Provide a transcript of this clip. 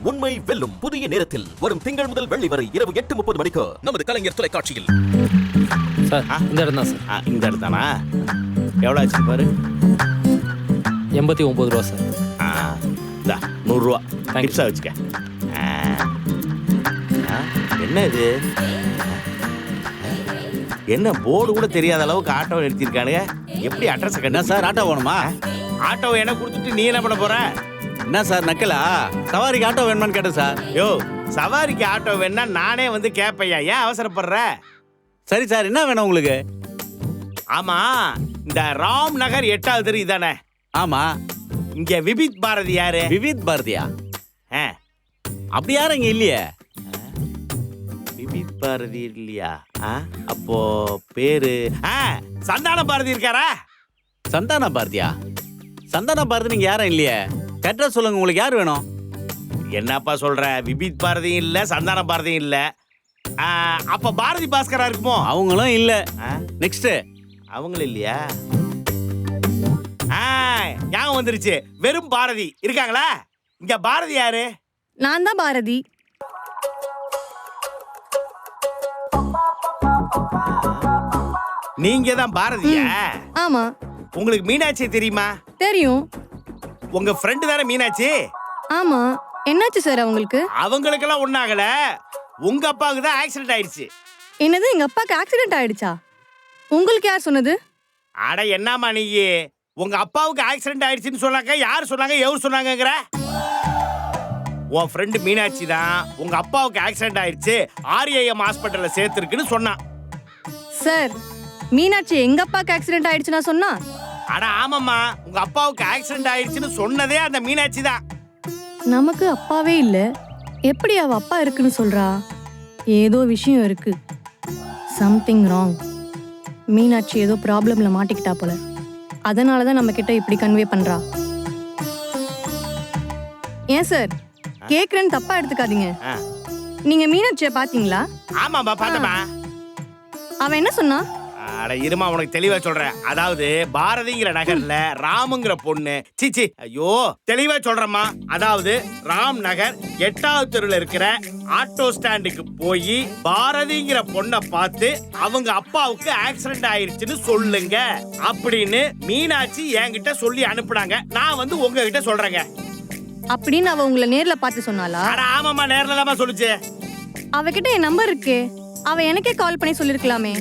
உண்மை வெல்லும் புதிய நேரத்தில் வரும் திங்கள் முதல் வெள்ளி வரை இரவு 8:30 மணிக்கு நமது கலைஞர் தொலைக்காட்சியில். சார் இந்த இடம் தான் சார். இந்த இடத்தானா? எவ்வளோ ஆச்சு பாரு. 89 ரூபா சார். இந்தா 100 ரூபா டிப்ஸா வச்சுக்க. என்ன இது? என்ன போர்டு கூட தெரியாத அளவுக்கு ஆட்டோ நிறுத்திருக்கானுங்க. எப்படி அட்ரஸ் என்ன சார் ஆட்டோ வேணுமா? ஆட்டோ எனக்கு கொடுத்துட்டு நீ என்ன பண்ண போற? என்ன சார் நக்கலா? சவாரிக்கு ஆட்டோ வேணுமான்னு கேட்டேன் சார். யோ, சவாரிக்கு ஆட்டோ வேணா நானே வந்து கேட்பையா, ஏன் அவசரப்படுற? சரி சார், என்ன வேணும் உங்களுக்கு? ஆமா, இந்த ராம் நகர் 8வது தெரு இதானே? ஆமா. இங்க விபித் பாரதி யாரு? விவித் பாரதியா? ஆ, அப்படி யாரும் இங்க இல்லையே. விபித் பாரதி இல்லையா? அப்போ பேரு சந்தான பாரதி இருக்காரா? சந்தான பாரதியா? சந்தான பாரதி நீங்க யாரும் இல்லையே. கரெக்டா சொல்லுங்க, உங்களுக்கு யார் வேணும்? என்னப்பா சொல்ற? விபித் பாரதியும் இல்ல, சந்தான பாரதியும் இல்ல. அப்ப பாரதி பாஸ்கரா இருக்குமோ? அவங்களும் இல்ல. நெக்ஸ்ட். அவங்களும் இல்லையா? ஞாபகம் வந்துருச்சு, வெறும் பாரதி இருக்காங்களா? இங்க பாரதி யாரு? நான் தான் பாரதி. நீங்க தான் பாரதியா? ஆமா. உங்களுக்கு மீனாட்சி தெரியுமா? தெரியும். உங்க ஃப்ரெண்டு தானே மீனாட்சி? ஆமா. என்னாச்சு சார் அவங்களுக்கு? அவங்களுக்கெல்லாம் ஒண்ணாகல, உங்க அப்பாவுக்கு தான் ஆக்சிடென்ட் ஆயிடுச்சு. என்னது, எங்க அப்பாக்கு ஆக்சிடென்ட் ஆயிடுச்சா? உங்களுக்கு யார் சொன்னது? அட என்னம்மா நீ, உங்க அப்பாவுக்கு ஆக்சிடென்ட் ஆயிடுச்சுன்னு சொன்னாங்க. யார் சொன்னாங்க, எவ்வளவு சொன்னாங்கங்கிற? உன் ஃப்ரெண்டு மீனாட்சி தான் உங்க அப்பாவுக்கு ஆக்சிடென்ட் ஆயிடுச்சு, RIM ஹாஸ்பிட்டல்ல சேர்த்துருக்குன்னு சொன்னான். சார், மீனாட்சி எங்க அப்பாக்கு ஆக்சிடென்ட் ஆயிடுச்சுன்னா சொன்னா? அட ஆமாம்மா, உங்க அப்பாவுக்கு ஆக்சிடென்ட் ஆயிடுச்சுன்னு சொன்னதே அந்த மீனாட்சி தான். நமக்கு அப்பாவே இல்ல, எப்படி அவ அப்பா இருக்குன்னு சொல்றா? ஏதோ விஷயம் இருக்கு. Something wrong. மீனாட்சி ஏதோ ப்ராப்ளம்ல மாட்டிக்கிட்டா போல. அதனாலதான் நம்ம கிட்ட இப்படி கன்வே பண்றா. ஏன் சார் கேக்குறேன்னு தப்பா எடுத்துக்காதீங்க. நீங்க மீனாட்சியை பாத்தீங்களா? ஆமாம்மா, பார்த்தமா. அவ என்ன சொன்னா? அட இருமா, உனக்கு தெளிவா சொல்றேன். அதாவது பாரதிங்கிற நகர்ல ராமுங்கிற பொண்ணு, சீச்சி ஐயோ தெளிவா சொல்றேம்மா. அதாவது ராம் நகர் 8வது தெருல இருக்கிற ஆட்டோ ஸ்டாண்டுக்கு போய் பாரதிங்கிற பொண்ணை பார்த்து அவங்க அப்பாவுக்கு ஆக்சிடென்ட் ஆயிருச்சுன்னு சொல்லுங்க அப்படின்னு மீனாட்சி என்கிட்ட சொல்லி அனுப்புனாங்க. நான் வந்து உங்ககிட்ட சொல்றேங்க. அப்படின்னு அவ உங்களை நேர்ல பார்த்து சொன்னாளா? அட ஆமாம்மா, நேர்ல சொல்லுச்சு. அவகிட்ட என் நம்பர் இருக்கு. அவ எனக்கே கால் பண்ணி சொல்லிருக்கலாமே.